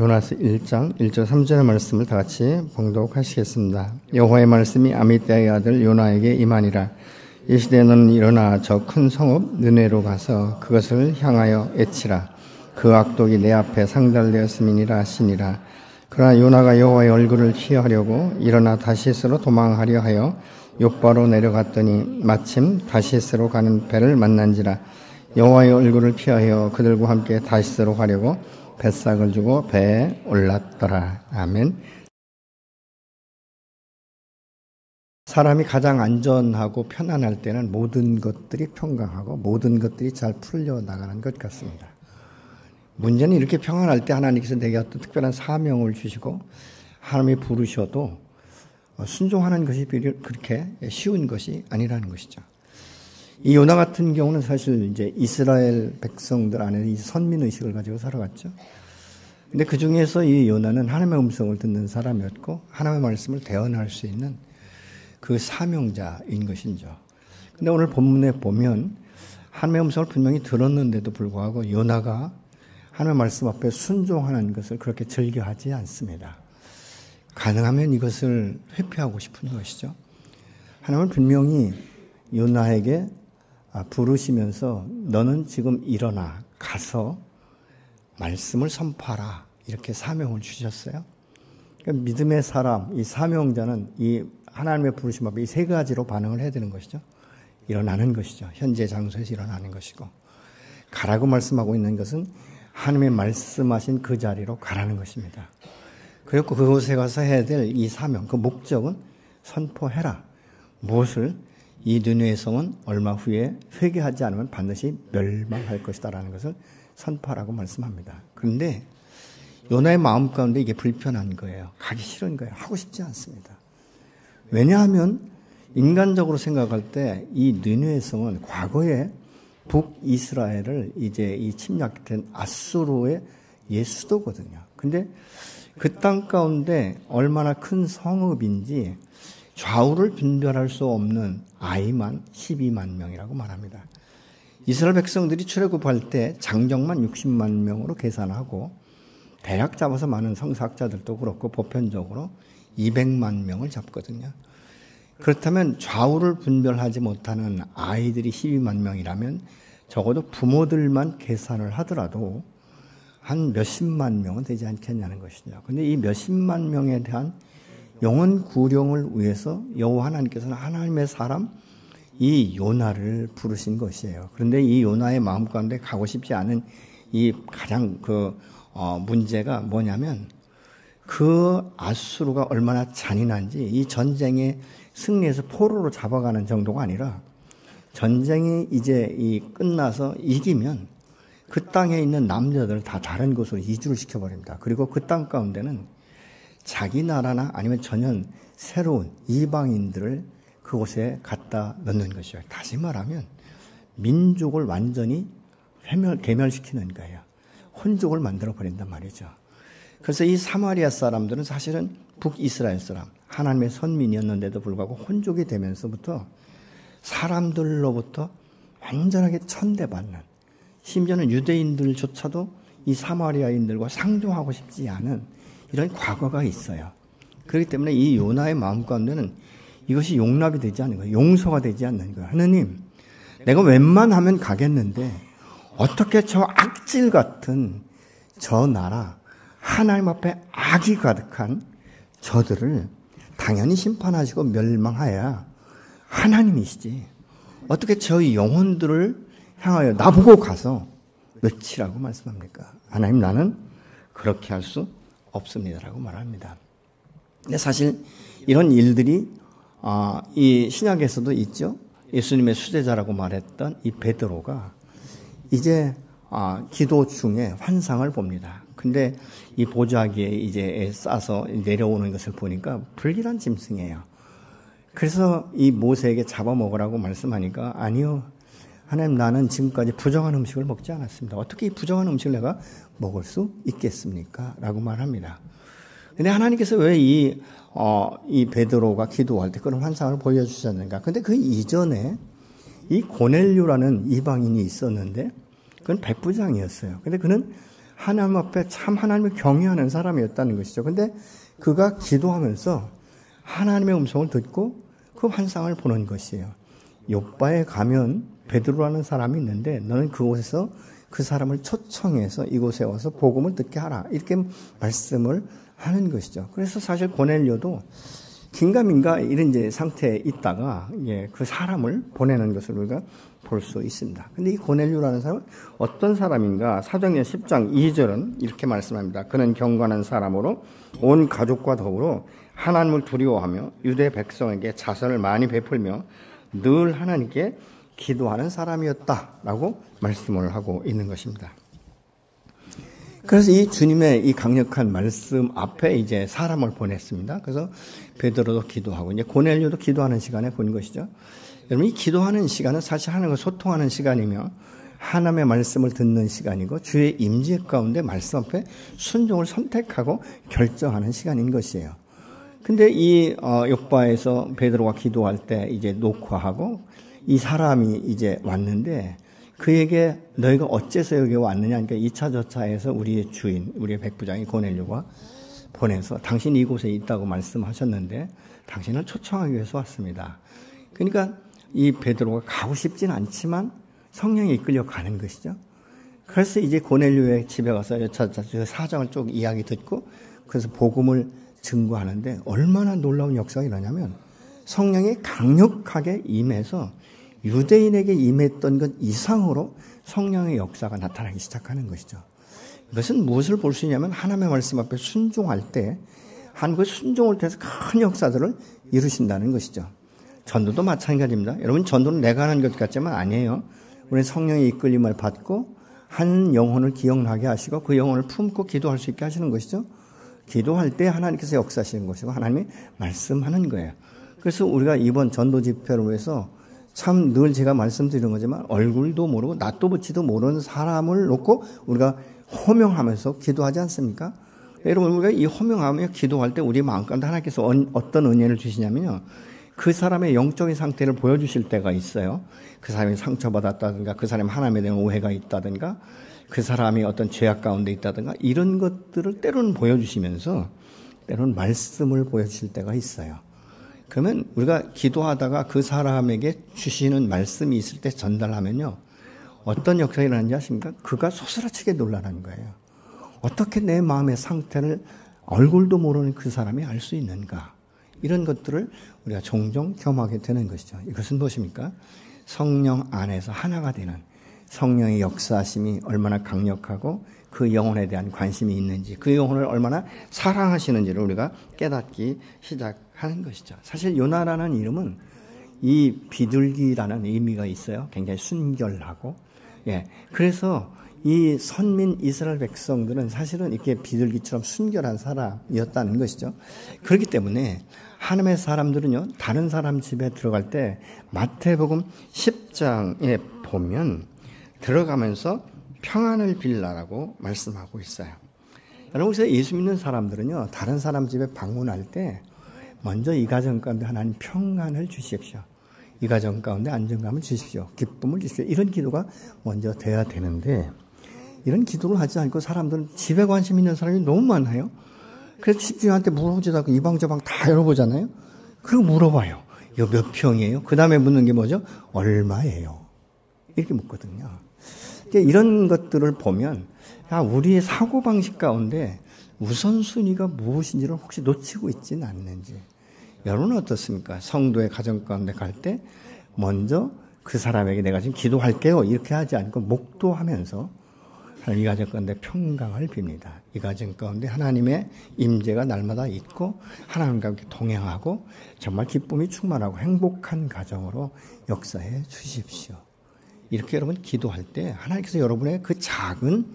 요나서 1장 1절 3절의 말씀을 다 같이 봉독하시겠습니다. 여호와의 말씀이 아미떼의 아들 요나에게 임하니라. 이 시대에 너는 일어나 저 큰 성읍 느네로 가서 그것을 향하여 애치라. 그 악독이 내 앞에 상달되었음이니라 하시니라. 그러나 요나가 여호와의 얼굴을 피하려고 일어나 다시스로 도망하려 하여 욥바로 내려갔더니 마침 다시스로 가는 배를 만난지라. 여호와의 얼굴을 피하여 그들과 함께 다시스로 가려고 뱃삭을 주고 배에 올랐더라. 아멘. 사람이 가장 안전하고 편안할 때는 모든 것들이 평강하고 모든 것들이 잘 풀려나가는 것 같습니다. 문제는 이렇게 평안할 때 하나님께서 내게 어떤 특별한 사명을 주시고 하나님이 부르셔도 순종하는 것이 그렇게 쉬운 것이 아니라는 것이죠. 이 요나 같은 경우는 사실 이제 이스라엘 백성들 안에 이 선민의식을 가지고 살아갔죠. 근데 그 중에서 이 요나는 하나님의 음성을 듣는 사람이었고 하나님의 말씀을 대언할 수 있는 그 사명자인 것이죠. 근데 오늘 본문에 보면 하나님의 음성을 분명히 들었는데도 불구하고 요나가 하나님의 말씀 앞에 순종하는 것을 그렇게 즐겨하지 않습니다. 가능하면 이것을 회피하고 싶은 것이죠. 하나님은 분명히 요나에게 부르시면서 너는 지금 일어나 가서 말씀을 선포하라 이렇게 사명을 주셨어요. 그러니까 믿음의 사람, 이 사명자는 이 하나님의 부르심 앞에 이 세 가지로 반응을 해야 되는 것이죠. 일어나는 것이죠. 현재 장소에서 일어나는 것이고 가라고 말씀하고 있는 것은 하나님의 말씀하신 그 자리로 가라는 것입니다. 그리고 그곳에 가서 해야 될 이 사명, 그 목적은 선포해라. 무엇을? 이 느네의 성은 얼마 후에 회개하지 않으면 반드시 멸망할 것이다라는 것을 선포하라고 말씀합니다. 그런데 요나의 마음 가운데 이게 불편한 거예요. 가기 싫은 거예요. 하고 싶지 않습니다. 왜냐하면 인간적으로 생각할 때 이 느네의 성은 과거에 북이스라엘을 이제 이 침략된 아수르의 옛 수도거든요. 근데 그 땅 가운데 얼마나 큰 성읍인지 좌우를 분별할 수 없는 아이만 12만 명이라고 말합니다. 이스라엘 백성들이 출애굽할 때 장정만 60만 명으로 계산하고 대략 잡아서 많은 성사학자들도 그렇고 보편적으로 200만 명을 잡거든요. 그렇다면 좌우를 분별하지 못하는 아이들이 12만 명이라면 적어도 부모들만 계산을 하더라도 한 몇십만 명은 되지 않겠냐는 것이죠. 그런데 이 몇십만 명에 대한 영혼 구령을 위해서 여호와 하나님께서는 하나님의 사람 이 요나를 부르신 것이에요. 그런데 이 요나의 마음 가운데 가고 싶지 않은 이 가장 문제가 뭐냐면 그 아수르가 얼마나 잔인한지 이 전쟁에 승리해서 포로로 잡아가는 정도가 아니라 전쟁이 이제 끝나서 이기면 그 땅에 있는 남자들을 다 다른 곳으로 이주를 시켜버립니다. 그리고 그 땅 가운데는 자기 나라나 아니면 전혀 새로운 이방인들을 그곳에 갖다 넣는 것이죠. 다시 말하면 민족을 완전히 괴멸시키는 거예요. 혼족을 만들어버린단 말이죠. 그래서 이 사마리아 사람들은 사실은 북이스라엘 사람, 하나님의 선민이었는데도 불구하고 혼족이 되면서부터 사람들로부터 완전하게 천대받는, 심지어는 유대인들조차도 이 사마리아인들과 상종하고 싶지 않은 이런 과거가 있어요. 그렇기 때문에 이 요나의 마음 가운데는 이것이 용납이 되지 않는 거예요. 용서가 되지 않는 거예요. 하느님, 내가 웬만하면 가겠는데 어떻게 저 악질 같은 저 나라, 하나님 앞에 악이 가득한 저들을 당연히 심판하시고 멸망하여야 하나님이시지. 어떻게 저 영혼들을 향하여 나보고 가서 며칠이라고 말씀합니까? 하나님, 나는 그렇게 할 수 없습니다라고 말합니다. 근데 사실 이런 일들이 이 신약에서도 있죠. 예수님의 수제자라고 말했던 이 베드로가 이제 기도 중에 환상을 봅니다. 근데 이 보자기에 이제 싸서 내려오는 것을 보니까 불길한 짐승이에요. 그래서 이 모세에게 잡아먹으라고 말씀하니까 아니요, 하나님, 나는 지금까지 부정한 음식을 먹지 않았습니다. 어떻게 이 부정한 음식을 내가 먹을 수 있겠습니까? 라고 말합니다. 근데 하나님께서 왜 이 베드로가 기도할 때 그런 환상을 보여주셨는가? 근데 그 이전에 이 고넬료라는 이방인이 있었는데 그건 백부장이었어요. 근데 그는 하나님 앞에 참 하나님을 경외하는 사람이었다는 것이죠. 근데 그가 기도하면서 하나님의 음성을 듣고 그 환상을 보는 것이에요. 욥바에 가면 베드로라는 사람이 있는데 너는 그곳에서 그 사람을 초청해서 이곳에 와서 복음을 듣게 하라. 이렇게 말씀을 하는 것이죠. 그래서 사실 고넬료도 긴가민가 이런 이제 상태에 있다가 그 사람을 보내는 것을 우리가 볼 수 있습니다. 근데 이 고넬료라는 사람은 어떤 사람인가? 사도행전 10장 2절은 이렇게 말씀합니다. 그는 경건한 사람으로 온 가족과 더불어 하나님을 두려워하며 유대 백성에게 자선을 많이 베풀며 늘 하나님께 기도하는 사람이었다라고 말씀을 하고 있는 것입니다. 그래서 이 주님의 이 강력한 말씀 앞에 이제 사람을 보냈습니다. 그래서 베드로도 기도하고 이제 고넬료도 기도하는 시간에 본 것이죠. 여러분 이 기도하는 시간은 사실 하나님과 소통하는 시간이며 하나님의 말씀을 듣는 시간이고 주의 임재 가운데 말씀 앞에 순종을 선택하고 결정하는 시간인 것이에요. 근데 이 욥바에서 베드로가 기도할 때 이제 녹화하고 이 사람이 이제 왔는데 그에게 너희가 어째서 여기 왔느냐? 그러니까 2차 저차에서 우리의 주인, 우리의 백부장이 고넬료가 보내서 당신이 이곳에 있다고 말씀하셨는데 당신을 초청하기 위해서 왔습니다. 그러니까 이 베드로가 가고 싶진 않지만 성령에 이끌려 가는 것이죠. 그래서 이제 고넬료의 집에 가서 그 사정을 쭉 이야기 듣고 그래서 복음을 증거하는데 얼마나 놀라운 역사가 일어나냐면 성령이 강력하게 임해서 유대인에게 임했던 것 이상으로 성령의 역사가 나타나기 시작하는 것이죠. 이것은 무엇을 볼 수 있냐면 하나님의 말씀 앞에 순종할 때 그 순종을 통해서 큰 역사들을 이루신다는 것이죠. 전도도 마찬가지입니다. 여러분 전도는 내가 하는 것 같지만 아니에요. 우리는 성령의 이끌림을 받고 한 영혼을 기억나게 하시고 그 영혼을 품고 기도할 수 있게 하시는 것이죠. 기도할 때 하나님께서 역사하시는 것이고 하나님이 말씀하는 거예요. 그래서 우리가 이번 전도 집회로 해서 참 늘 제가 말씀드리는 거지만 얼굴도 모르고 낯도 붙이도 모르는 사람을 놓고 우리가 호명하면서 기도하지 않습니까? 여러분 우리가 이 호명하며 기도할 때 우리 마음 가운데 하나님께서 어떤 은혜를 주시냐면요. 그 사람의 영적인 상태를 보여주실 때가 있어요. 그 사람이 상처받았다든가 그 사람이 하나님에 대한 오해가 있다든가 그 사람이 어떤 죄악 가운데 있다든가 이런 것들을 때로는 보여주시면서 때로는 말씀을 보여주실 때가 있어요. 그러면 우리가 기도하다가 그 사람에게 주시는 말씀이 있을 때 전달하면요. 어떤 역사가 일어나는지 아십니까? 그가 소스라치게 놀라는 거예요. 어떻게 내 마음의 상태를 얼굴도 모르는 그 사람이 알 수 있는가? 이런 것들을 우리가 종종 경험하게 되는 것이죠. 이것은 무엇입니까? 성령 안에서 하나가 되는 성령의 역사심이 얼마나 강력하고 그 영혼에 대한 관심이 있는지 그 영혼을 얼마나 사랑하시는지를 우리가 깨닫기 시작하는 것이죠. 사실 요나라는 이름은 이 비둘기라는 의미가 있어요. 굉장히 순결하고 그래서 이 선민 이스라엘 백성들은 사실은 이렇게 비둘기처럼 순결한 사람이었다는 것이죠. 그렇기 때문에 하나님의 사람들은요, 다른 사람 집에 들어갈 때 마태복음 10장에 보면 들어가면서 평안을 빌라라고 말씀하고 있어요. 여러분, 그래서 예수 믿는 사람들은요, 다른 사람 집에 방문할 때 먼저 이 가정 가운데 하나님 평안을 주십시오. 이 가정 가운데 안정감을 주십시오. 기쁨을 주십시오. 이런 기도가 먼저 돼야 되는데 이런 기도를 하지 않고 사람들은 집에 관심 있는 사람이 너무 많아요. 그래서 집주인한테 물어보지도 않고 이 방 저 방 다 열어보잖아요. 그리고 물어봐요. 이거 몇 평이에요? 그 다음에 묻는 게 뭐죠? 얼마예요? 이렇게 묻거든요. 그러니까 이런 것들을 보면 우리의 사고방식 가운데 우선순위가 무엇인지를 혹시 놓치고 있지는 않는지. 여러분은 어떻습니까? 성도의 가정 가운데 갈 때 먼저 그 사람에게 내가 지금 기도할게요. 이렇게 하지 않고 목도하면서 이 가정 가운데 평강을 빕니다. 이 가정 가운데 하나님의 임재가 날마다 있고 하나님과 함께 동행하고 정말 기쁨이 충만하고 행복한 가정으로 역사해 주십시오. 이렇게 여러분 기도할 때 하나님께서 여러분의 그 작은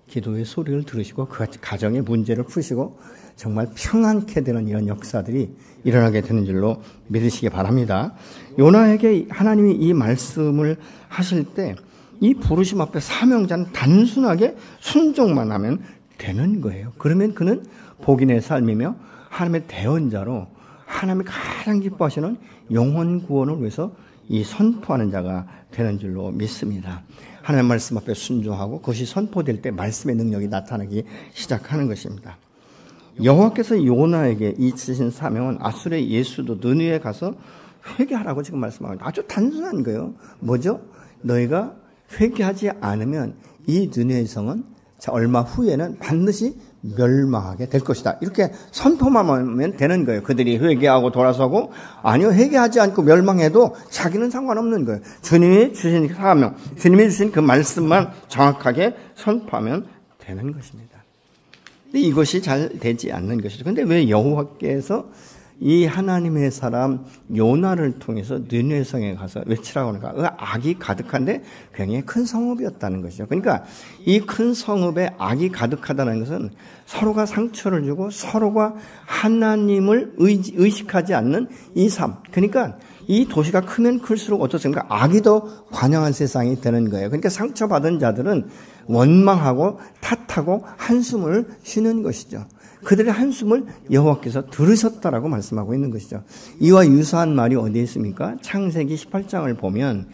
기도의 소리를 들으시고 그 가정의 문제를 푸시고 정말 평안케 되는 이런 역사들이 일어나게 되는 줄로 믿으시기 바랍니다. 요나에게 하나님이 이 말씀을 하실 때 이 부르심 앞에 사명자는 단순하게 순종만 하면 되는 거예요. 그러면 그는 복인의 삶이며 하나님의 대언자로 하나님이 가장 기뻐하시는 영혼 구원을 위해서 이 선포하는 자가 되는 줄로 믿습니다. 하나님의 말씀 앞에 순종하고 그것이 선포될 때 말씀의 능력이 나타나기 시작하는 것입니다. 여호와께서 요나에게 이 주신 사명은 아수르의 예수도 너희에 가서 회개하라고 지금 말씀합니다. 아주 단순한 거예요. 뭐죠? 너희가 회개하지 않으면 이 느느웨 성은 얼마 후에는 반드시 멸망하게 될 것이다. 이렇게 선포만 하면 되는 거예요. 그들이 회개하고 돌아서고 아니요 회개하지 않고 멸망해도 자기는 상관없는 거예요. 주님이 주신 사명, 주님이 주신 그 말씀만 정확하게 선포하면 되는 것입니다. 근데 이것이 잘 되지 않는 것이죠. 근데 왜 여호와께서 이 하나님의 사람 요나를 통해서 느느웨 성에 가서 외치라고 하는가? 그 악이 가득한데 굉장히 큰 성읍이었다는 것이죠. 그러니까 이 큰 성읍에 악이 가득하다는 것은 서로가 상처를 주고 서로가 하나님을 의식하지 않는 이 삶. 그러니까 이 도시가 크면 클수록 어떻습니까? 악이 더 관영한 세상이 되는 거예요. 그러니까 상처받은 자들은 원망하고 탓하고 한숨을 쉬는 것이죠. 그들의 한숨을 여호와께서 들으셨다라고 말씀하고 있는 것이죠. 이와 유사한 말이 어디에 있습니까? 창세기 18장을 보면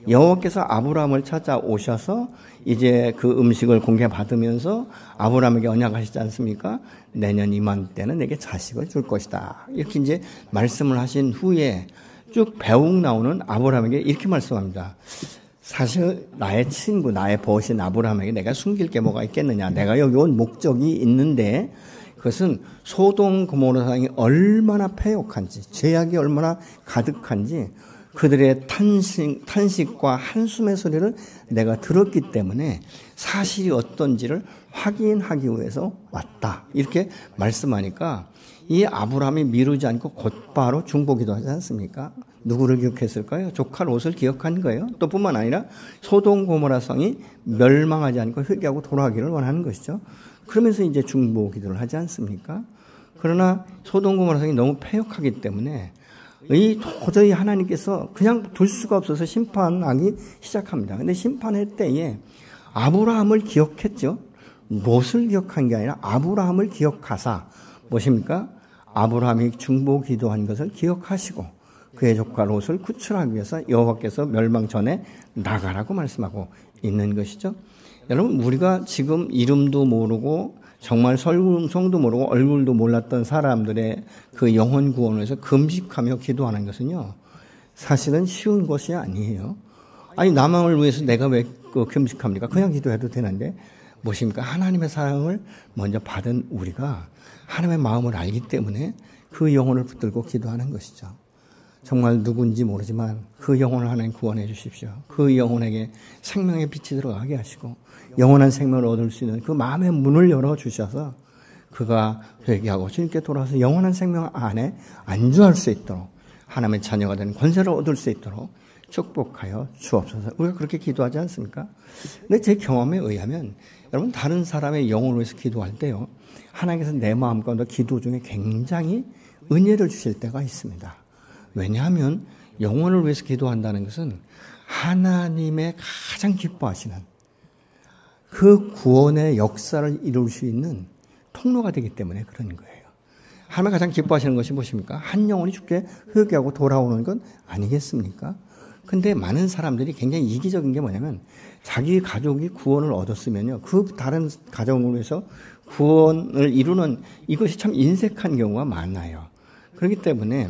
여호와께서 아브라함을 찾아오셔서 이제 그 음식을 공개받으면서 아브라함에게 언약하시지 않습니까? 내년 이맘때는 내게 자식을 줄 것이다. 이렇게 이제 말씀을 하신 후에 쭉 배웅 나오는 아브라함에게 이렇게 말씀합니다. 사실 나의 친구, 나의 벗인 아브라함에게 내가 숨길 게 뭐가 있겠느냐. 내가 여기 온 목적이 있는데 그것은 소돔 고모라 상이 얼마나 패역한지, 죄악이 얼마나 가득한지 그들의 탄식과 한숨의 소리를 내가 들었기 때문에 사실이 어떤지를 확인하기 위해서 왔다. 이렇게 말씀하니까 이 아브라함이 미루지 않고 곧바로 중보기도 하지 않습니까? 누구를 기억했을까요? 조카 롯을 기억한 거예요. 또 뿐만 아니라 소돔 고모라 성이 멸망하지 않고 회개하고 돌아가기를 원하는 것이죠. 그러면서 이제 중보 기도를 하지 않습니까? 그러나 소돔 고모라 성이 너무 패역하기 때문에 도저히 하나님께서 그냥 둘 수가 없어서 심판하기 시작합니다. 근데 심판할 때에 아브라함을 기억했죠. 롯을 기억한 게 아니라 아브라함을 기억하사 무엇입니까? 아브라함이 중보 기도한 것을 기억하시고 그의 조카 롯을 구출하기 위해서 여호와께서 멸망 전에 나가라고 말씀하고 있는 것이죠. 여러분 우리가 지금 이름도 모르고 정말 성도 모르고 얼굴도 몰랐던 사람들의 그 영혼 구원을 위해서 금식하며 기도하는 것은요. 사실은 쉬운 것이 아니에요. 아니 남을 위해서 내가 왜 금식합니까? 그냥 기도해도 되는데 무엇입니까? 하나님의 사랑을 먼저 받은 우리가 하나님의 마음을 알기 때문에 그 영혼을 붙들고 기도하는 것이죠. 정말 누군지 모르지만 그 영혼을 하나님 구원해 주십시오. 그 영혼에게 생명의 빛이 들어가게 하시고 영원한 생명을 얻을 수 있는 그 마음의 문을 열어주셔서 그가 회개하고 주님께 돌아와서 영원한 생명 안에 안주할 수 있도록 하나님의 자녀가 되는 권세를 얻을 수 있도록 축복하여 주옵소서. 우리가 그렇게 기도하지 않습니까? 근데 제 경험에 의하면 여러분 다른 사람의 영혼을 위해서 기도할 때요. 하나님께서 내 마음 가운데 기도 중에 굉장히 은혜를 주실 때가 있습니다. 왜냐하면 영혼을 위해서 기도한다는 것은 하나님의 가장 기뻐하시는 그 구원의 역사를 이룰 수 있는 통로가 되기 때문에 그런 거예요. 하나님 가장 기뻐하시는 것이 무엇입니까? 한 영혼이 죽게 회개하고 돌아오는 건 아니겠습니까? 근데 많은 사람들이 굉장히 이기적인 게 뭐냐면 자기 가족이 구원을 얻었으면요. 그 다른 가정을 위해서 구원을 이루는 이것이 참 인색한 경우가 많아요. 그렇기 때문에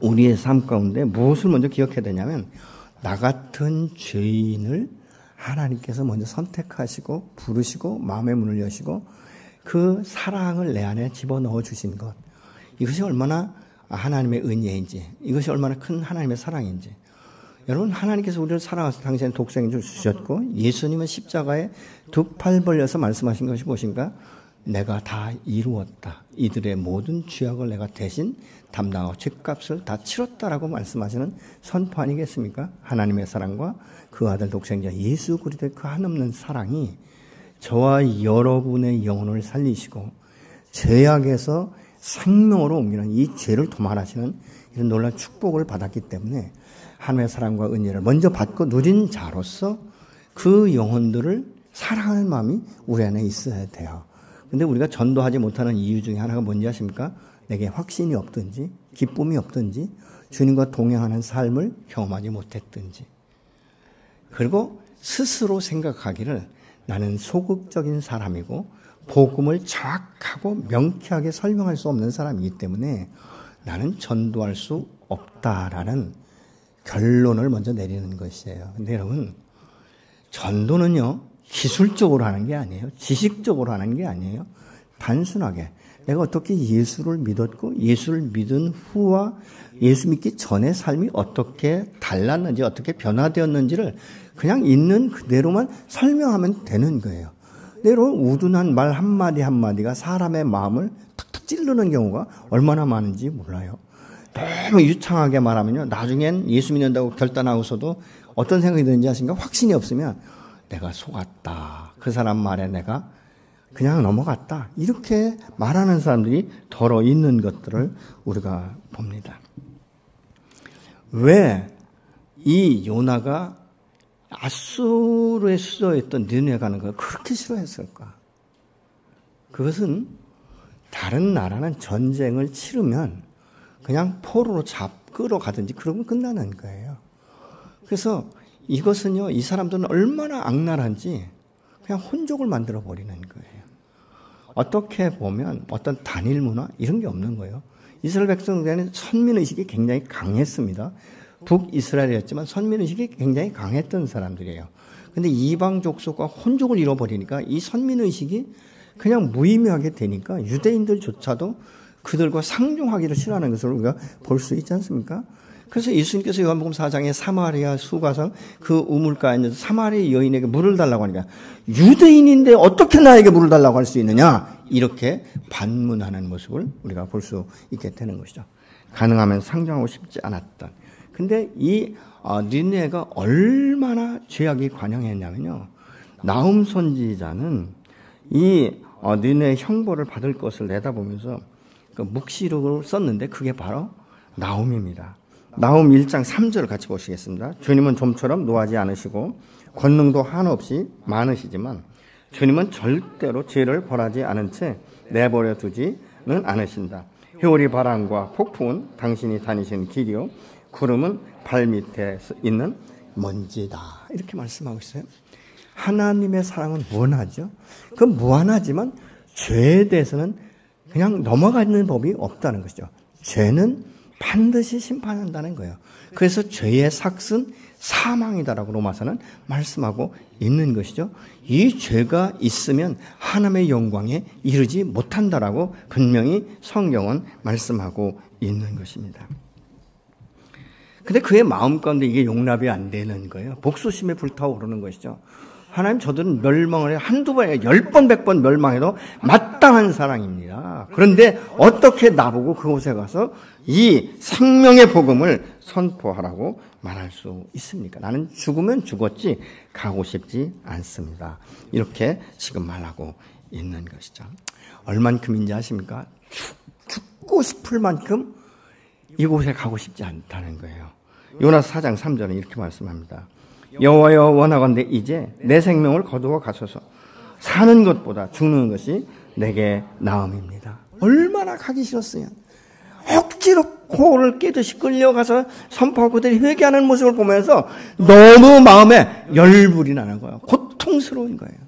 우리의 삶 가운데 무엇을 먼저 기억해야 되냐면 나 같은 죄인을 하나님께서 먼저 선택하시고 부르시고 마음의 문을 여시고 그 사랑을 내 안에 집어넣어 주신 것 이것이 얼마나 하나님의 은혜인지 이것이 얼마나 큰 하나님의 사랑인지 여러분 하나님께서 우리를 사랑하셔서 당신의 독생자를 주셨고 예수님은 십자가에 두 팔 벌려서 말씀하신 것이 무엇인가? 내가 다 이루었다. 이들의 모든 죄악을 내가 대신 담당하고 죄값을 다 치렀다라고 말씀하시는 선포 아니겠습니까? 하나님의 사랑과 그 아들 독생자 예수 그리스도의 그 한없는 사랑이 저와 여러분의 영혼을 살리시고 죄악에서 생명으로 옮기는 이 죄를 도말하시는 이런 놀라운 축복을 받았기 때문에 하나님의 사랑과 은혜를 먼저 받고 누린 자로서 그 영혼들을 사랑하는 마음이 우리 안에 있어야 돼요. 근데 우리가 전도하지 못하는 이유 중에 하나가 뭔지 아십니까? 내게 확신이 없든지 기쁨이 없든지 주님과 동행하는 삶을 경험하지 못했든지, 그리고 스스로 생각하기를 나는 소극적인 사람이고 복음을 정확하고 명쾌하게 설명할 수 없는 사람이기 때문에 나는 전도할 수 없다라는 결론을 먼저 내리는 것이에요. 근데 여러분, 전도는요, 기술적으로 하는 게 아니에요. 지식적으로 하는 게 아니에요. 단순하게 내가 어떻게 예수를 믿었고 예수를 믿은 후와 예수 믿기 전의 삶이 어떻게 달랐는지, 어떻게 변화되었는지를 그냥 있는 그대로만 설명하면 되는 거예요. 때로 우둔한 말 한마디 한마디가 사람의 마음을 탁탁 찌르는 경우가 얼마나 많은지 몰라요. 너무 유창하게 말하면요, 나중엔 예수 믿는다고 결단하고서도 어떤 생각이 드는지 아십니까? 확신이 없으면 내가 속았다, 그 사람 말에 내가 그냥 넘어갔다, 이렇게 말하는 사람들이 더러 있는 것들을 우리가 봅니다. 왜 이 요나가 아수르의 수도였던 니느웨 가는 걸 그렇게 싫어했을까? 그것은 다른 나라는 전쟁을 치르면 그냥 포로로 끌어가든지 그러면 끝나는 거예요. 그래서 이것은요, 이 사람들은 얼마나 악랄한지 그냥 혼족을 만들어 버리는 거예요. 어떻게 보면 어떤 단일 문화 이런 게 없는 거예요. 이스라엘 백성들에는 선민의식이 굉장히 강했습니다. 북이스라엘이었지만 선민의식이 굉장히 강했던 사람들이에요. 그런데 이방 족속과 혼족을 이뤄버리니까 이 선민의식이 그냥 무의미하게 되니까 유대인들조차도 그들과 상종하기를 싫어하는 것을 우리가 볼 수 있지 않습니까? 그래서 예수님께서 요한복음 4장에 사마리아 수가성 그 우물가에 있는 사마리아 여인에게 물을 달라고 하니까 유대인인데 어떻게 나에게 물을 달라고 할 수 있느냐, 이렇게 반문하는 모습을 우리가 볼 수 있게 되는 것이죠. 가능하면 상종하고 싶지 않았던. 근데 이 니느웨가 얼마나 죄악이 관영했냐면요, 나훔 선지자는 이 니느웨 형벌을 받을 것을 내다보면서 그 묵시록을 썼는데 그게 바로 나훔입니다. 나훔 1장 3절을 같이 보시겠습니다. 주님은 좀처럼 노하지 않으시고 권능도 한없이 많으시지만 주님은 절대로 죄를 벌하지 않은 채 내버려 두지는 않으신다. 회오리 바람과 폭풍은 당신이 다니신 길이요 구름은 발밑에 있는 먼지다, 이렇게 말씀하고 있어요. 하나님의 사랑은 무한하죠. 그 무한하지만 죄에 대해서는 그냥 넘어가는 법이 없다는 것이죠. 죄는 반드시 심판한다는 거예요. 그래서 죄의 삭은 사망이다라고 로마서는 말씀하고 있는 것이죠. 이 죄가 있으면 하나님의 영광에 이르지 못한다라고 분명히 성경은 말씀하고 있는 것입니다. 근데 그의 마음 가운데 이게 용납이 안 되는 거예요. 복수심에 불타오르는 것이죠. 하나님, 저들은 멸망을 한두 번에 10번 100번 멸망해도 마땅한 사랑입니다. 그런데 어떻게 나보고 그곳에 가서 이 생명의 복음을 선포하라고 말할 수 있습니까? 나는 죽으면 죽었지 가고 싶지 않습니다. 이렇게 지금 말하고 있는 것이죠. 얼만큼인지 아십니까? 죽고 싶을 만큼 이곳에 가고 싶지 않다는 거예요. 요나서 4장 3절은 이렇게 말씀합니다. 여호와여, 원하건대 이제 내 생명을 거두어 가소서. 사는 것보다 죽는 것이 내게 나음입니다. 얼마나 가기 싫었어요. 억지로 코를 깨듯이 끌려가서 선포하고 그들이 회개하는 모습을 보면서 너무 마음에 열불이 나는 거예요. 고통스러운 거예요.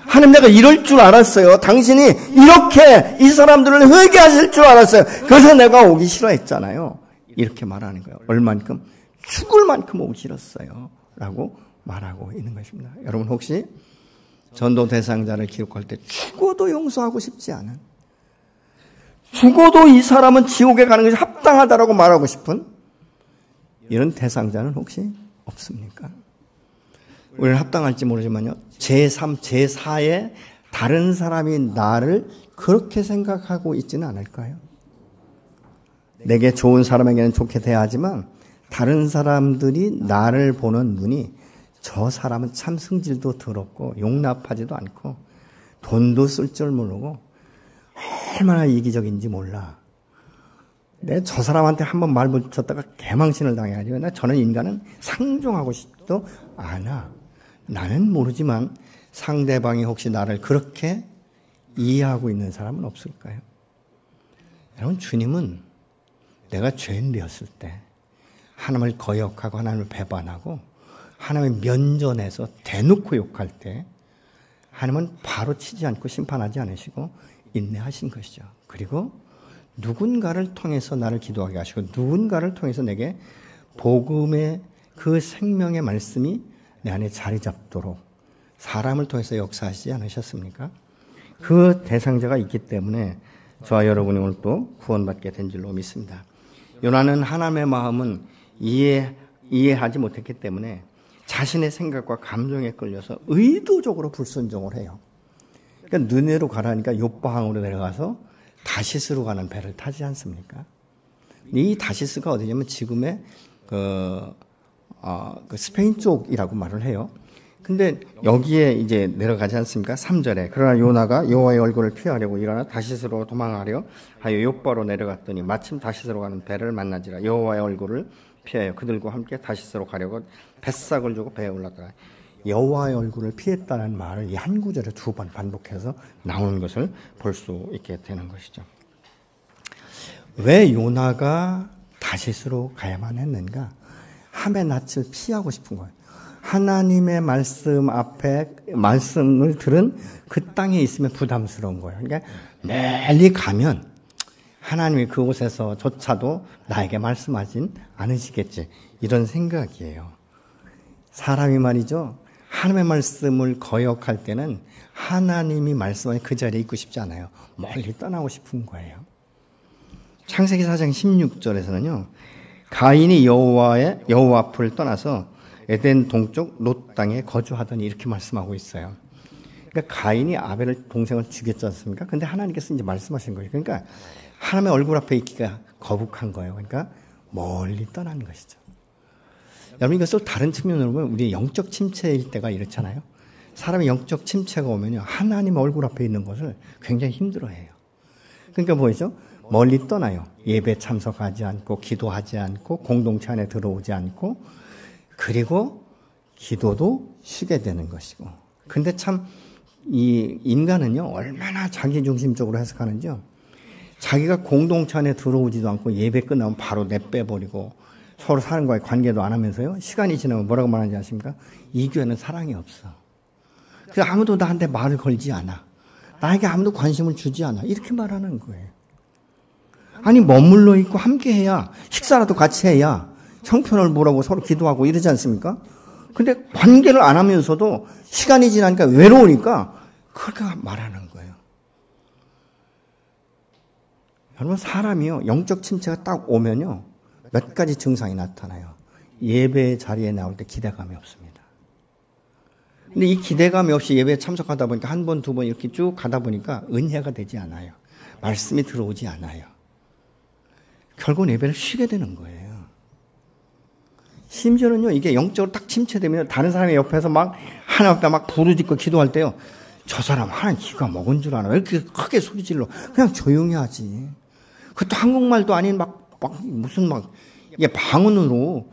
하나님, 내가 이럴 줄 알았어요. 당신이 이렇게 이 사람들을 회개하실 줄 알았어요. 그래서 내가 오기 싫어했잖아요. 이렇게 말하는 거예요. 얼만큼? 죽을 만큼 오기 싫었어요 라고 말하고 있는 것입니다. 여러분, 혹시 전도 대상자를 기록할 때 죽어도 용서하고 싶지 않은, 죽어도 이 사람은 지옥에 가는 것이 합당하다라고 말하고 싶은 이런 대상자는 혹시 없습니까? 우리는 합당할지 모르지만요, 제3, 제4의 다른 사람이 나를 그렇게 생각하고 있지는 않을까요? 내게 좋은 사람에게는 좋게 대하지만 다른 사람들이 나를 보는 눈이 저 사람은 참 성질도 더럽고 용납하지도 않고 돈도 쓸 줄 모르고 얼마나 이기적인지 몰라. 내 저 사람한테 한번 말 붙였다가 개망신을 당해가지고 저는 인간은 상종하고 싶지도 않아. 나는 모르지만 상대방이 혹시 나를 그렇게 이해하고 있는 사람은 없을까요? 여러분, 주님은 내가 죄인 되었을 때 하나님을 거역하고 하나님을 배반하고 하나님의 면전에서 대놓고 욕할 때 하나님은 바로 치지 않고 심판하지 않으시고 인내하신 것이죠. 그리고 누군가를 통해서 나를 기도하게 하시고 누군가를 통해서 내게 복음의 그 생명의 말씀이 내 안에 자리 잡도록 사람을 통해서 역사하시지 않으셨습니까? 그 대상자가 있기 때문에 저와 여러분이 오늘 또 구원받게 된 줄로 믿습니다. 요나는 하나님의 마음은 이해하지 못했기 때문에 자신의 생각과 감정에 끌려서 의도적으로 불순종을 해요. 그러니까 느네로 가라니까 요바항으로 내려가서 다시스로 가는 배를 타지 않습니까? 이 다시스가 어디냐면 지금의 그 스페인 쪽이라고 말을 해요. 근데 여기에 이제 내려가지 않습니까? 3절에 그러나 요나가 여호와의 얼굴을 피하려고 일어나 다시스로 도망하려 하여 요바로 내려갔더니 마침 다시스로 가는 배를 만나지라. 여호와의 얼굴을 피하여 그들과 함께 다시스로 가려고 뱃삭을 주고 배에 올랐더라. 여호와의 얼굴을 피했다는 말을 이 한 구절에 2번 반복해서 나오는 것을 볼 수 있게 되는 것이죠. 왜 요나가 다시스로 가야만 했는가? 함의 낯을 피하고 싶은 거예요. 하나님의 말씀 앞에 말씀을 들은 그 땅에 있으면 부담스러운 거예요. 그러니까 멀리 가면 하나님이 그곳에서조차도 나에게 말씀하진 않으시겠지. 이런 생각이에요. 사람이 말이죠. 하나님의 말씀을 거역할 때는 하나님이 말씀하신 그 자리에 있고 싶지 않아요. 멀리 떠나고 싶은 거예요. 창세기 4장 16절에서는요. 가인이 여호와 앞을 떠나서 에덴 동쪽 롯 땅에 거주하더니 이렇게 말씀하고 있어요. 그러니까 가인이 아벨을 동생을 죽였지 않습니까? 근데 하나님께서 이제 말씀하신 거예요. 그러니까 하나님의 얼굴 앞에 있기가 거북한 거예요. 그러니까 멀리 떠난 것이죠. 여러분 이것을 다른 측면으로 보면 우리 영적 침체일 때가 이렇잖아요. 사람이 영적 침체가 오면요. 하나님의 얼굴 앞에 있는 것을 굉장히 힘들어해요. 그러니까 보이죠? 멀리 떠나요. 예배 참석하지 않고 기도하지 않고 공동체 안에 들어오지 않고 그리고 기도도 쉬게 되는 것이고. 근데 참 이 인간은요. 얼마나 자기중심적으로 해석하는지요. 자기가 공동체 안에 들어오지도 않고 예배 끝나면 바로 내빼버리고 서로 사람과의 관계도 안 하면서요. 시간이 지나면 뭐라고 말하는지 아십니까? 이 교회는 사랑이 없어. 그래서 아무도 나한테 말을 걸지 않아. 나에게 아무도 관심을 주지 않아. 이렇게 말하는 거예요. 아니 머물러 있고 함께 해야 식사라도 같이 해야 형편을 보라고 서로 기도하고 이러지 않습니까? 근데 관계를 안 하면서도 시간이 지나니까 외로우니까 그렇게 말하는 거예요. 여러분 사람이요. 영적 침체가 딱 오면요. 몇 가지 증상이 나타나요. 예배 자리에 나올 때 기대감이 없습니다. 근데 이 기대감이 없이 예배에 참석하다 보니까 한 번, 두 번 이렇게 쭉 가다 보니까 은혜가 되지 않아요. 말씀이 들어오지 않아요. 결국은 예배를 쉬게 되는 거예요. 심지어는요, 이게 영적으로 딱 침체되면 다른 사람의 옆에서 막 하나님 앞에 막 부르짖고 기도할 때요, 저 사람 하나님 기가 먹은 줄 아나? 왜 이렇게 크게 소리 질러? 그냥 조용히 하지. 그것도 한국말도 아닌 이게 방언으로,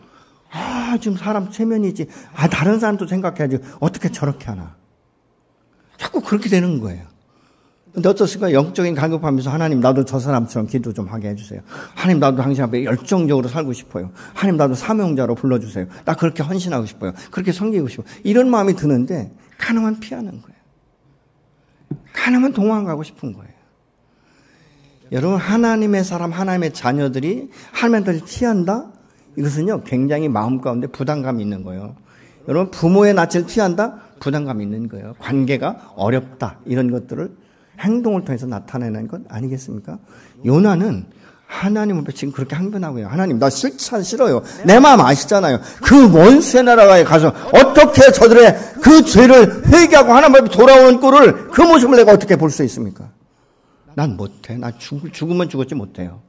지금 사람 체면이지. 다른 사람도 생각해야지. 어떻게 저렇게 하나? 자꾸 그렇게 되는 거예요. 근데 어떻습니까? 영적인 간급하면서 하나님 나도 저 사람처럼 기도 좀 하게 해주세요. 하나님 나도 당신 앞에 열정적으로 살고 싶어요. 하나님 나도 사명자로 불러주세요. 나 그렇게 헌신하고 싶어요. 그렇게 섬기고 싶어요. 이런 마음이 드는데 가능한 피하는 거예요. 가능한 도망가고 싶은 거예요. 여러분 하나님의 사람, 하나님의 자녀들이 하나님을 피한다? 이것은요 굉장히 마음 가운데 부담감이 있는 거예요. 여러분 부모의 낯을 피한다? 부담감이 있는 거예요. 관계가 어렵다. 이런 것들을 행동을 통해서 나타내는 것 아니겠습니까? 요나는 하나님 앞에 지금 그렇게 항변하고요. 하나님 나 싫어요. 내 마음 아시잖아요. 그 원수의 나라에 가서 어떻게 저들의 그 죄를 회개하고 하나님 앞에 돌아오는 꼴을 그 모습을 내가 어떻게 볼 수 있습니까? 난 못해. 나 죽으면 죽었지 못해요.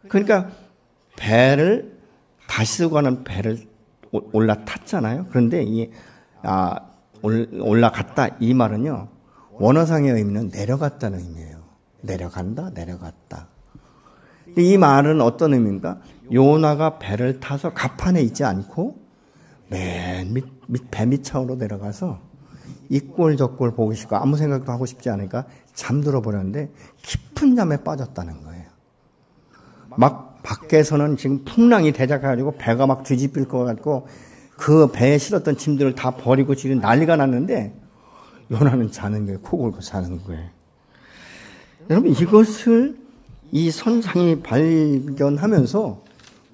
그러니까 배를 다시 쓰고 가는 배를 올라탔잖아요. 그런데 올라갔다 이 말은요. 원어상의 의미는 내려갔다는 의미예요. 내려간다, 내려갔다. 이 말은 어떤 의미입니까? 요나가 배를 타서 갑판에 있지 않고 맨 배 밑창으로 내려가서 이 꼴 저 꼴 보고 싶고 아무 생각도 하고 싶지 않으니까 잠들어 버렸는데 깊은 잠에 빠졌다는 거예요. 막 밖에서는 지금 풍랑이 대작해가지고 배가 막 뒤집힐 것 같고 그 배에 실었던 짐들을 다 버리고 지금 난리가 났는데 요나는 자는 거예요. 코 골고 자는 거예요. 여러분 이것을 이 선장이 발견하면서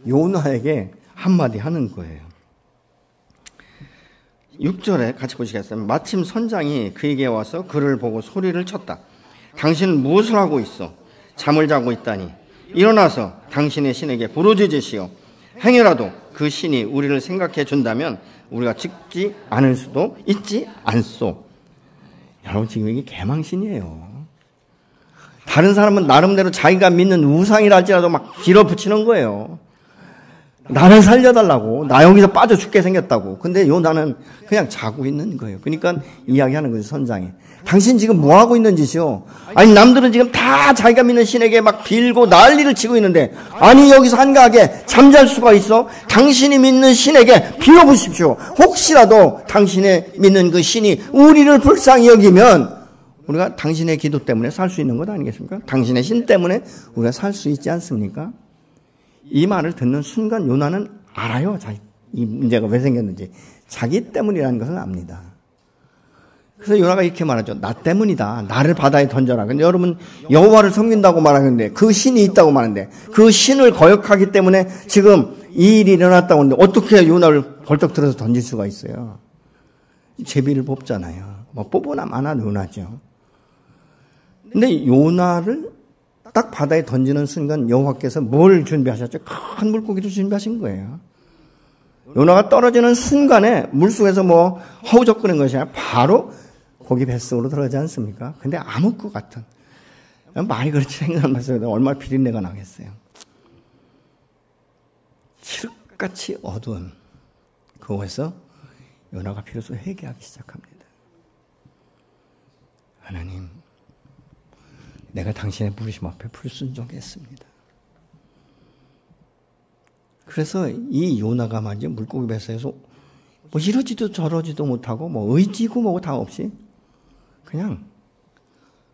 요나에게 한마디 하는 거예요. 6절에 같이 보시겠어요? 마침 선장이 그에게 와서 그를 보고 소리를 쳤다. 당신은 무엇을 하고 있어? 잠을 자고 있다니. 일어나서 당신의 신에게 부르짖으시오. 행여라도 그 신이 우리를 생각해 준다면 우리가 죽지 않을 수도 있지 않소. 여러분 지금 이게 개망신이에요. 다른 사람은 나름대로 자기가 믿는 우상이라 할지라도 막 빌어붙이는 거예요. 나를 살려달라고. 나 여기서 빠져 죽게 생겼다고. 근데 요나는 그냥 자고 있는 거예요. 그러니까 이야기하는 거죠, 선장이. 당신 지금 뭐 하고 있는 짓이요? 아니, 남들은 지금 다 자기가 믿는 신에게 막 빌고 난리를 치고 있는데, 아니, 여기서 한가하게 잠잘 수가 있어? 당신이 믿는 신에게 빌어보십시오. 혹시라도 당신의 믿는 그 신이 우리를 불쌍히 여기면, 우리가 당신의 기도 때문에 살 수 있는 것 아니겠습니까? 당신의 신 때문에 우리가 살 수 있지 않습니까? 이 말을 듣는 순간 요나는 알아요. 이 문제가 왜 생겼는지. 자기 때문이라는 것을 압니다. 그래서 요나가 이렇게 말하죠. 나 때문이다. 나를 바다에 던져라. 근데 여러분 여호와를 섬긴다고 말하는데 그 신이 있다고 말하는데 그 신을 거역하기 때문에 지금 이 일이 일어났다고 하는데 어떻게 요나를 벌떡 들어서 던질 수가 있어요. 제비를 뽑잖아요. 뭐 뽑으나 마나 요나죠. 근데 요나를 딱 바다에 던지는 순간 여호와께서 뭘 준비하셨죠? 큰 물고기를 준비하신 거예요. 요나가 떨어지는 순간에 물속에서 뭐 허우적거리는 것이 아니라 바로 고기 뱃속으로 들어가지 않습니까? 근데 암흑 같은 말이 그렇지 생각하면서 얼마나 비린내가 나겠어요. 칠흑같이 어두운 그곳에서 요나가 비로소 회개하기 시작합니다. 하나님, 내가 당신의 부르심 앞에 불순종했습니다. 그래서 이 요나가 말이죠, 물고기 뱃속에서 뭐 이러지도 저러지도 못하고 뭐 의지고 뭐고 다 없이 그냥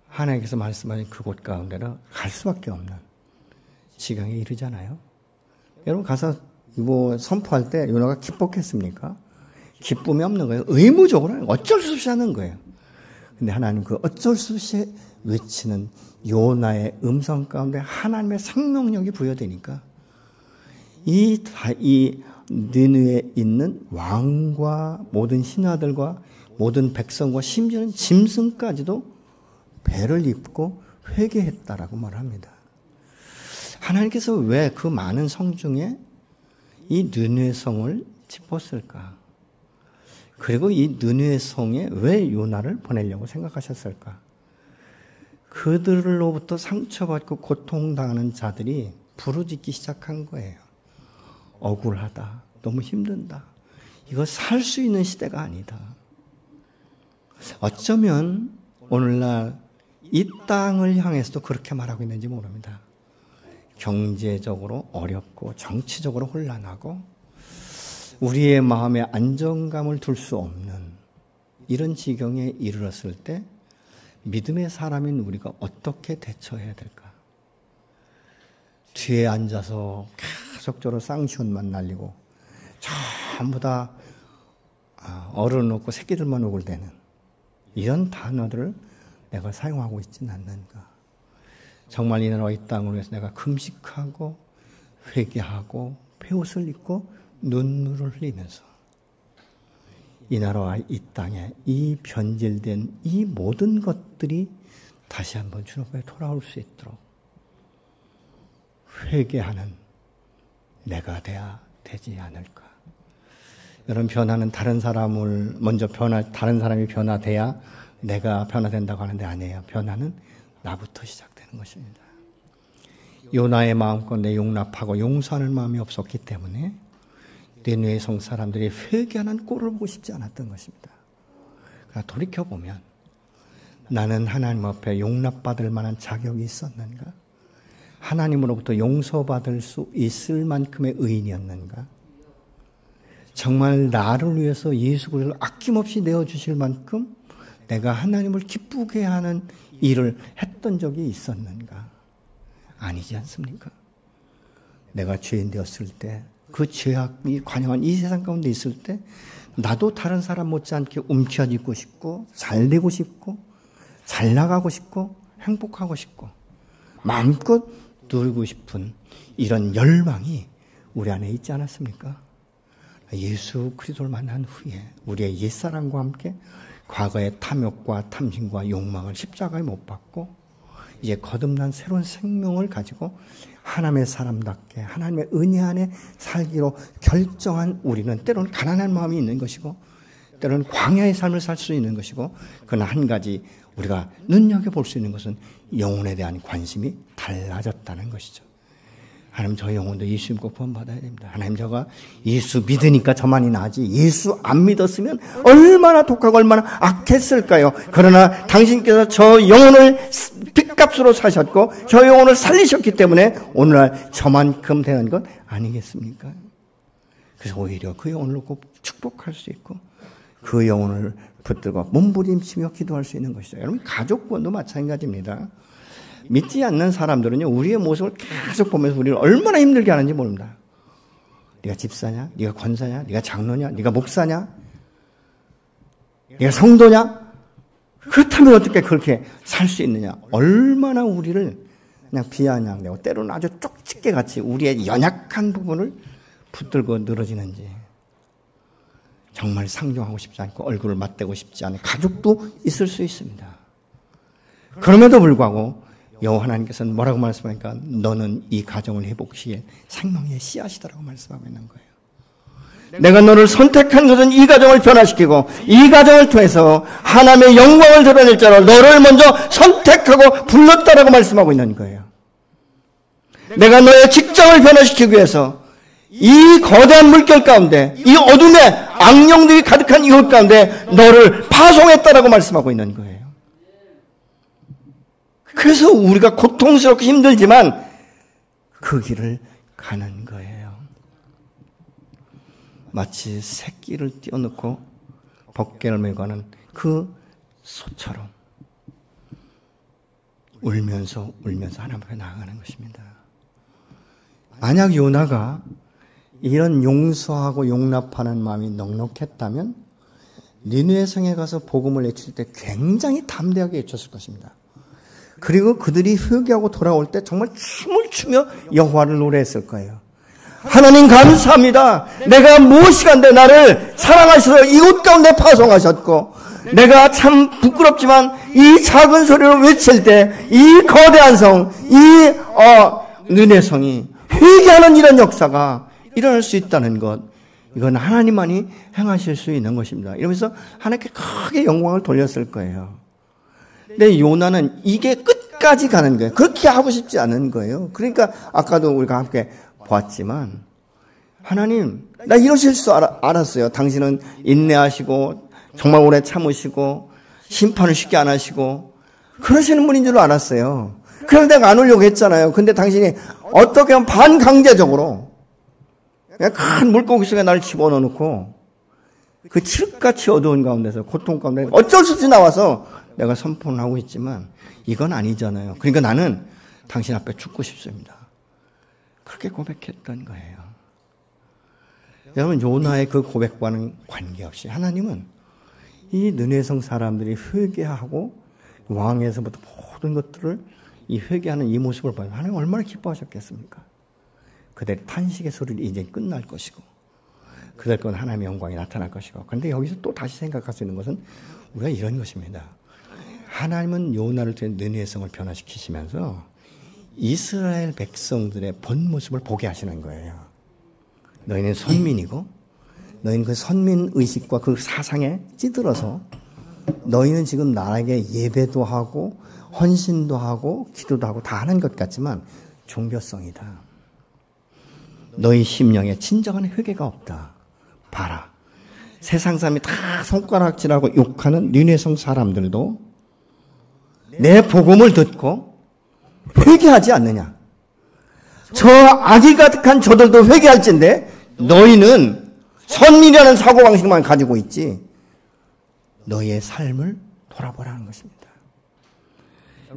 하나님께서 말씀하신 그곳 가운데로 갈 수밖에 없는 지경에 이르잖아요. 여러분 가서 뭐 선포할 때 요나가 기뻤겠습니까? 기쁨이 없는 거예요. 의무적으로 어쩔 수 없이 하는 거예요. 근데 하나님 그 어쩔 수 없이 외치는 요나의 음성 가운데 하나님의 생명력이 부여되니까 이 느느에 있는 왕과 모든 신하들과 모든 백성과 심지어는 짐승까지도 배를 입고 회개했다라고 말합니다. 하나님께서 왜 그 많은 성 중에 이 느느의 성을 짚었을까? 그리고 이 느느의 성에 왜 요나를 보내려고 생각하셨을까? 그들로부터 상처받고 고통당하는 자들이 부르짖기 시작한 거예요. 억울하다. 너무 힘든다. 이거 살 수 있는 시대가 아니다. 어쩌면 오늘날 이 땅을 향해서도 그렇게 말하고 있는지 모릅니다. 경제적으로 어렵고 정치적으로 혼란하고 우리의 마음에 안정감을 둘 수 없는 이런 지경에 이르렀을 때 믿음의 사람인 우리가 어떻게 대처해야 될까? 뒤에 앉아서 계속적으로 쌍시온만 날리고 전부 다 어른 없고 새끼들만 오글대는 이런 단어들을 내가 사용하고 있지는 않는가? 정말 이 나라와 이 땅을 위해서 내가 금식하고 회개하고 폐옷을 입고 눈물을 흘리면서 이 나라와 이 땅에 이 변질된 이 모든 것들이 다시 한번 주님 앞에 돌아올 수 있도록 회개하는 내가 돼야 되지 않을까. 여러분 변화는 다른 사람을 먼저 다른 사람이 변화돼야 내가 변화된다고 하는데 아니에요. 변화는 나부터 시작되는 것입니다. 요나의 마음 가운데 용납하고 용서하는 마음이 없었기 때문에 느느웨의 성 사람들이 회개하는 꼴을 보고 싶지 않았던 것입니다. 그러나 돌이켜보면 나는 하나님 앞에 용납받을 만한 자격이 있었는가? 하나님으로부터 용서받을 수 있을 만큼의 의인이었는가? 정말 나를 위해서 예수 그리스도를 아낌없이 내어주실 만큼 내가 하나님을 기쁘게 하는 일을 했던 적이 있었는가? 아니지 않습니까? 내가 죄인 되었을 때, 그 죄악이 관영한 이 세상 가운데 있을 때 나도 다른 사람 못지않게 움켜쥐고 싶고 잘 되고 싶고 잘 나가고 싶고 행복하고 싶고 마음껏 누리고 싶은 이런 열망이 우리 안에 있지 않았습니까? 예수 그리스도를 만난 후에 우리의 옛사람과 함께 과거의 탐욕과 탐심과 욕망을 십자가에 못 박고 이제 거듭난 새로운 생명을 가지고 하나님의 사람답게 하나님의 은혜 안에 살기로 결정한 우리는 때로는 가난한 마음이 있는 것이고 때로는 광야의 삶을 살 수 있는 것이고 그러나 한 가지 우리가 눈여겨볼 수 있는 것은 영혼에 대한 관심이 달라졌다는 것이죠. 하나님 저 영혼도 예수 믿고 구원받아야 됩니다. 하나님 저가 예수 믿으니까 저만이 나지 예수 안 믿었으면 얼마나 독하고 얼마나 악했을까요? 그러나 당신께서 저 영혼을 빚값으로 사셨고 저 영혼을 살리셨기 때문에 오늘날 저만큼 되는 것 아니겠습니까? 그래서 오히려 그 영혼을 놓고 축복할 수 있고 그 영혼을 붙들고 몸부림치며 기도할 수 있는 것이죠. 여러분 가족 구원도 마찬가지입니다. 믿지 않는 사람들은요, 우리의 모습을 계속 보면서 우리를 얼마나 힘들게 하는지 모릅니다. 네가 집사냐? 네가 권사냐? 네가 장로냐? 네가 목사냐? 네가 성도냐? 그렇다면 어떻게 그렇게 살 수 있느냐? 얼마나 우리를 그냥 비아냥대고 때로는 아주 쪽집게 같이 우리의 연약한 부분을 붙들고 늘어지는지 정말 상종하고 싶지 않고 얼굴을 맞대고 싶지 않은 가족도 있을 수 있습니다. 그럼에도 불구하고 여호와 하나님께서는 뭐라고 말씀하니까 너는 이 가정을 회복시킬 생명의 씨앗이다라고 말씀하고 있는 거예요. 내가 너를 선택한 것은 이 가정을 변화시키고 이 가정을 통해서 하나님의 영광을 드러낼 자로 너를 먼저 선택하고 불렀다라고 말씀하고 있는 거예요. 내가 너의 직장을 변화시키기 위해서 이 거대한 물결 가운데 이 어둠의 악령들이 가득한 이곳 가운데 너를 파송했다라고 말씀하고 있는 거예요. 그래서 우리가 고통스럽고 힘들지만 그 길을 가는 거예요. 마치 새끼를 띄워놓고 벗개를 메고 하는 그 소처럼 울면서 하나님 앞에 나아가는 것입니다. 만약 요나가 이런 용서하고 용납하는 마음이 넉넉했다면 니느웨 성에 가서 복음을 외칠 때 굉장히 담대하게 외쳤을 것입니다. 그리고 그들이 회개하고 돌아올 때 정말 춤을 추며 여호와를 노래했을 거예요. 하나님 감사합니다. 내가 무엇이간데 나를 사랑하셔서 이곳 가운데 파송하셨고 내가 참 부끄럽지만 이 작은 소리로 외칠 때 이 거대한 성, 이 니느웨 성이 회개하는 이런 역사가 일어날 수 있다는 것, 이건 하나님만이 행하실 수 있는 것입니다. 이러면서 하나님께 크게 영광을 돌렸을 거예요. 근데 요나는 이게 끝까지 가는 거예요. 그렇게 하고 싶지 않은 거예요. 그러니까 아까도 우리가 함께 보았지만 하나님 나 이러실 줄 알았어요. 당신은 인내하시고 정말 오래 참으시고 심판을 쉽게 안 하시고 그러시는 분인 줄 알았어요. 그래서 내가 안 오려고 했잖아요. 근데 당신이 어떻게 하면 반강제적으로 큰 물고기 속에 나를 집어넣어놓고 그 칠흑같이 어두운 가운데서 고통 가운데 어쩔 수 없이 나와서 내가 선포를 하고 있지만 이건 아니잖아요. 그러니까 나는 당신 앞에 죽고 싶습니다. 그렇게 고백했던 거예요. 여러분 요나의 그 고백과는 관계없이 하나님은 이 느헤 성 사람들이 회개하고 왕에서부터 모든 것들을 이 회개하는 이 모습을 보면 하나님 얼마나 기뻐하셨겠습니까? 그들의 탄식의 소리를 이제 끝날 것이고 그들 건 하나님의 영광이 나타날 것이고 그런데 여기서 또 다시 생각할 수 있는 것은 우리가 이런 것입니다. 하나님은 요나를 통해 느헤 성을 변화시키시면서 이스라엘 백성들의 본 모습을 보게 하시는 거예요. 너희는 선민이고 너희는 그 선민 의식과 그 사상에 찌들어서 너희는 지금 나에게 예배도 하고 헌신도 하고 기도도 하고 다 하는 것 같지만 종교성이다. 너희 심령에 진정한 회개가 없다. 봐라. 세상 사람이 다 손가락질하고 욕하는 니느웨 성 사람들도 내 복음을 듣고 회개하지 않느냐. 저 악이 가득한 저들도 회개할진데 너희는 선민이라는 사고방식만 가지고 있지 너희의 삶을 돌아보라는 것입니다.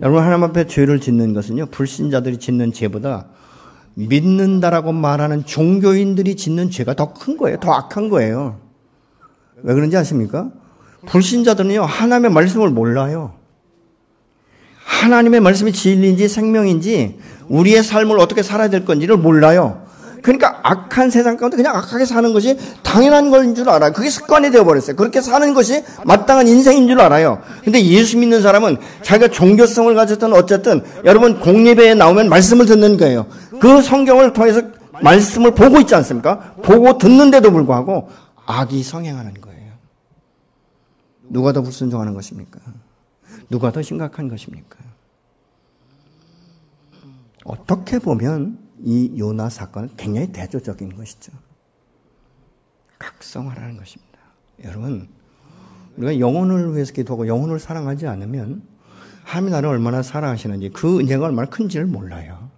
여러분 하나님 앞에 죄를 짓는 것은요 불신자들이 짓는 죄보다 믿는다라고 말하는 종교인들이 짓는 죄가 더 큰 거예요. 더 악한 거예요. 왜 그런지 아십니까? 불신자들은요, 하나님의 말씀을 몰라요. 하나님의 말씀이 진리인지 생명인지 우리의 삶을 어떻게 살아야 될 건지를 몰라요. 그러니까 악한 세상 가운데 그냥 악하게 사는 것이 당연한 것인 줄 알아요. 그게 습관이 되어버렸어요. 그렇게 사는 것이 마땅한 인생인 줄 알아요. 근데 예수 믿는 사람은 자기가 종교성을 가졌든 어쨌든 여러분 공예배에 나오면 말씀을 듣는 거예요. 그 성경을 통해서 말씀을 보고 있지 않습니까? 보고 듣는데도 불구하고 악이 성행하는 거예요. 누가 더 불순종하는 것입니까? 누가 더 심각한 것입니까? 어떻게 보면 이 요나 사건은 굉장히 대조적인 것이죠. 각성하라는 것입니다. 여러분, 우리가 영혼을 위해서 기도하고 영혼을 사랑하지 않으면 하나님이 나를 얼마나 사랑하시는지 그 은혜가 얼마나 큰지를 몰라요.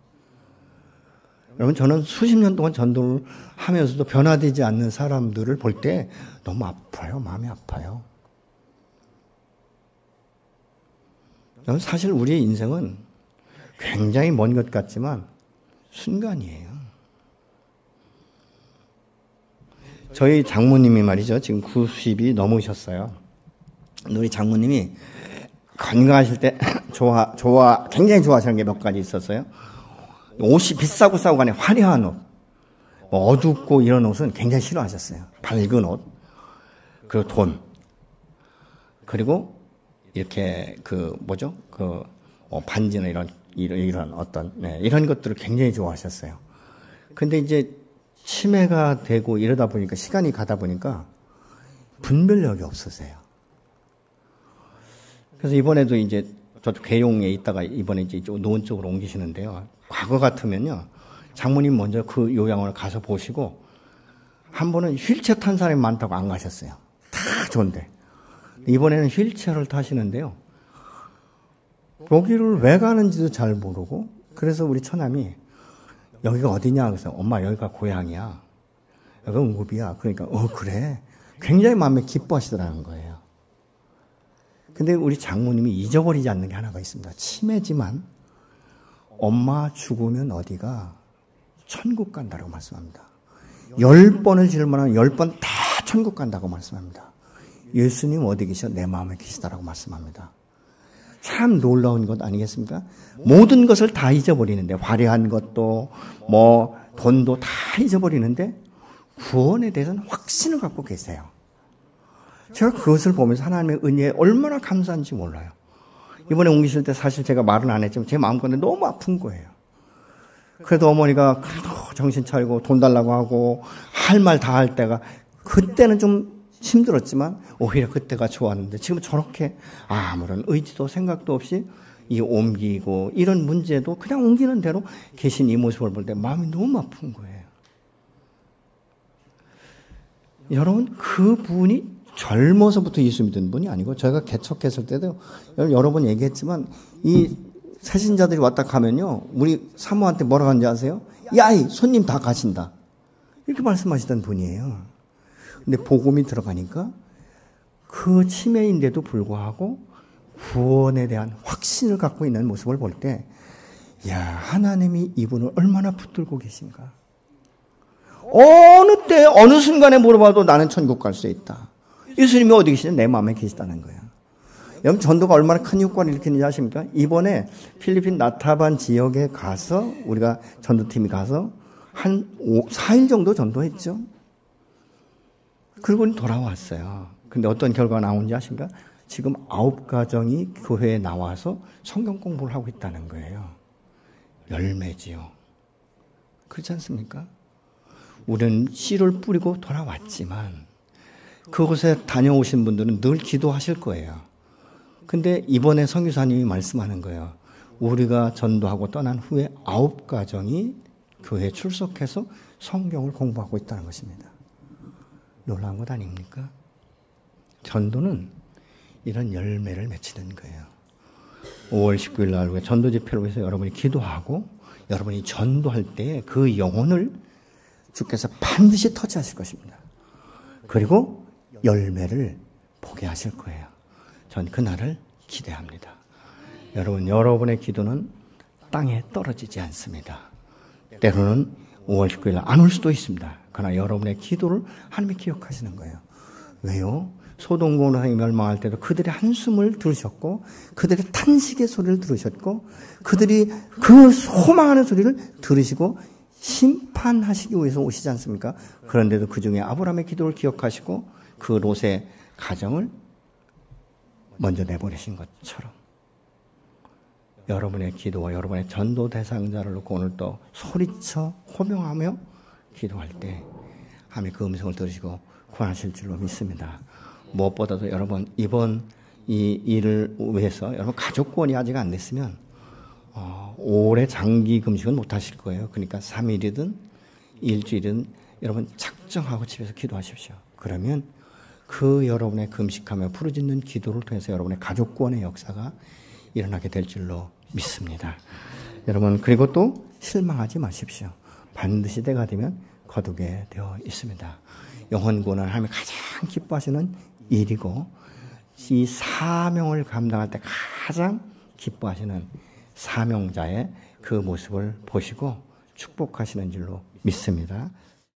여러분, 저는 수십 년 동안 전도를 하면서도 변화되지 않는 사람들을 볼 때 너무 아파요. 마음이 아파요. 여러분, 사실 우리의 인생은 굉장히 먼 것 같지만 순간이에요. 저희 장모님이 말이죠. 지금 90이 넘으셨어요. 우리 장모님이 건강하실 때 굉장히 좋아하시는 게 몇 가지 있었어요. 옷이 비싸고 싸고 간에 화려한 옷, 어둡고 이런 옷은 굉장히 싫어하셨어요. 밝은 옷, 그리고 돈, 그리고 이렇게 반지나 이런 어떤 이런 것들을 굉장히 좋아하셨어요. 근데 이제 치매가 되고 이러다 보니까 시간이 가다 보니까 분별력이 없으세요. 그래서 이번에도 이제 저쪽 계룡에 있다가 이번에 이제 노원 쪽으로 옮기시는데요. 과거 같으면요, 장모님 먼저 그 요양원을 가서 보시고 한 번은 휠체어 탄 사람이 많다고 안 가셨어요. 다 좋은데 이번에는 휠체어를 타시는데요. 여기를 왜 가는지도 잘 모르고, 그래서 우리 처남이 여기가 어디냐 그래서 엄마 여기가 고향이야, 여기가 응급이야. 그러니까 그래, 굉장히 마음에 기뻐하시더라는 거예요. 근데 우리 장모님이 잊어버리지 않는 게 하나가 있습니다. 치매지만 엄마 죽으면 어디가 천국 간다고 말씀합니다. 10번을 질문하면 10번 다 천국 간다고 말씀합니다. 예수님 어디 계셔? 내 마음에 계시다라고 말씀합니다. 참 놀라운 것 아니겠습니까? 모든 것을 다 잊어버리는데, 화려한 것도 돈도 다 잊어버리는데 구원에 대해서는 확신을 갖고 계세요. 제가 그것을 보면서 하나님의 은혜에 얼마나 감사한지 몰라요. 이번에 옮기실 때 사실 제가 말은 안 했지만 제 마음가운데 너무 아픈 거예요. 그래도 어머니가 그래도 정신 차리고 돈 달라고 하고 할 말 다 할 때가, 그때는 좀 힘들었지만 오히려 그때가 좋았는데 지금 저렇게 아무런 의지도 생각도 없이 이 옮기고 이런 문제도 그냥 옮기는 대로 계신 이 모습을 볼 때 마음이 너무 아픈 거예요. 여러분, 그분이 젊어서부터 예수 믿은 분이 아니고, 저희가 개척했을 때도 여러 번 얘기했지만 이 새신자들이 왔다 가면요, 우리 사모한테 뭐라고 하는지 아세요? 야, 이 손님 다 가신다, 이렇게 말씀하시던 분이에요. 근데 복음이 들어가니까 그 치매인데도 불구하고 구원에 대한 확신을 갖고 있는 모습을 볼 때, 야, 하나님이 이분을 얼마나 붙들고 계신가. 어느 때 어느 순간에 물어봐도 나는 천국 갈 수 있다. 예수님이 어디 계시냐? 내 마음에 계시다는 거예요. 여러분, 전도가 얼마나 큰 효과를 일으키는지 아십니까? 이번에 필리핀 나타반 지역에 가서 우리가 전도팀이 가서 한 4일 정도 전도했죠. 그리고 돌아왔어요. 근데 어떤 결과가 나온지 아십니까? 지금 9가정이 교회에 나와서 성경 공부를 하고 있다는 거예요. 열매지요. 그렇지 않습니까? 우리는 씨를 뿌리고 돌아왔지만 그곳에 다녀오신 분들은 늘 기도하실 거예요. 근데 이번에 선교사님이 말씀하는 거예요. 우리가 전도하고 떠난 후에 9가정이 교회에 출석해서 성경을 공부하고 있다는 것입니다. 놀라운 것 아닙니까? 전도는 이런 열매를 맺히는 거예요. 5월 19일 날 우리가 전도 집회를 위해서 여러분이 기도하고 여러분이 전도할 때 그 영혼을 주께서 반드시 터치하실 것입니다. 그리고 열매를 보게 하실 거예요. 전 그날을 기대합니다. 여러분, 여러분의 기도는 땅에 떨어지지 않습니다. 때로는 5월 19일 안 올 수도 있습니다. 그러나 여러분의 기도를 하나님이 기억하시는 거예요. 왜요? 소돔 고모라에 멸망할 때도 그들의 한숨을 들으셨고 그들의 탄식의 소리를 들으셨고 그들이 그 소망하는 소리를 들으시고 심판하시기 위해서 오시지 않습니까? 그런데도 그 중에 아브라함의 기도를 기억하시고 그 롯의 가정을 먼저 내보내신 것처럼 여러분의 기도와 여러분의 전도 대상자를 놓고 오늘 또 소리쳐 호명하며 기도할 때 하나님이 그 음성을 들으시고 구원하실 줄로 믿습니다. 무엇보다도 여러분 이번 이 일을 위해서 여러분 가족 구원이 아직 안 됐으면 오래 장기 금식은 못 하실 거예요. 그러니까 3일이든 일주일은 여러분 작정하고 집에서 기도하십시오. 그러면 그 여러분의 금식하며 부르짖는 기도를 통해서 여러분의 가족 구원의 역사가 일어나게 될 줄로 믿습니다. 여러분 그리고 또 실망하지 마십시오. 반드시 때가 되면 거두게 되어 있습니다. 영혼 구원은 하나님이 가장 기뻐하시는 일이고 이 사명을 감당할 때 가장 기뻐하시는 사명자의 그 모습을 보시고 축복하시는 줄로 믿습니다.